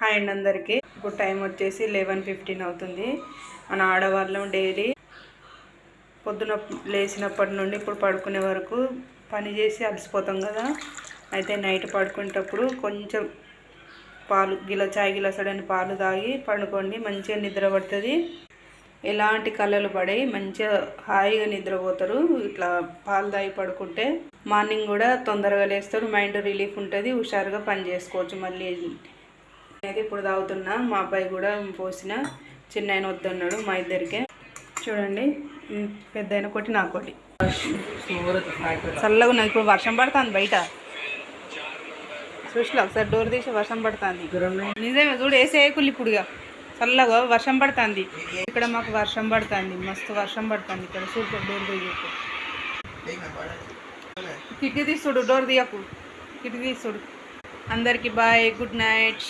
Hi అండి అందరికీ. ఇప్పుడు టైం వచ్చేసి 11:15 అవుతుంది. మన ఆడవాళ్ళం డైలీ పొద్దున లేచినప్పటి నుండి ఇప్పుడు పడుకునే వరకు పని చేసి అలసిపోతాం కదా. అయితే నైట్ పడుకునేటప్పుడు కొంచెం పాలు చాయ్ గిలాసడని పాలు తాగి పడుకోండి. మంచిగా నిద్ర పడుతుంది. ఎలాంటి కళలు పడి మంచిగా హాయిగా నిద్రపోతారు. ఇట్లా పాలు తాగి పడుకుంటే మార్నింగ్ కూడా తొందరగా లేస్తారు. మైండ్ రిలీఫ్ ఉంటుంది. హుషారుగా పని చేసుకోవచ్చు. మళ్ళీ అయితే ఇప్పుడు తాగుతున్నా. మా అబ్బాయి కూడా పోసిన, చిన్న ఆయన వద్దన్నాడు. మా ఇద్దరికే చూడండి, పెద్ద అయిన కొట్టి నా కొట్టి చల్లగా ఉన్నది. ఇప్పుడు వర్షం పడుతుంది బయట. చూసినా ఒకసారి డోర్ తీసి వర్షం పడుతుంది. నిజమే చూడు, వేసేయకులు ఇప్పుడు చల్లగా వర్షం పడుతుంది. ఇక్కడ మాకు వర్షం పడుతుంది, మస్తు వర్షం పడుతుంది ఇక్కడ. చూడు డోర్ తీయకు, కిటికీ తీసుడు, డోర్ తీయకు, కిటికీ తీసుడు. అందరికీ బాయ్, గుడ్ నైట్.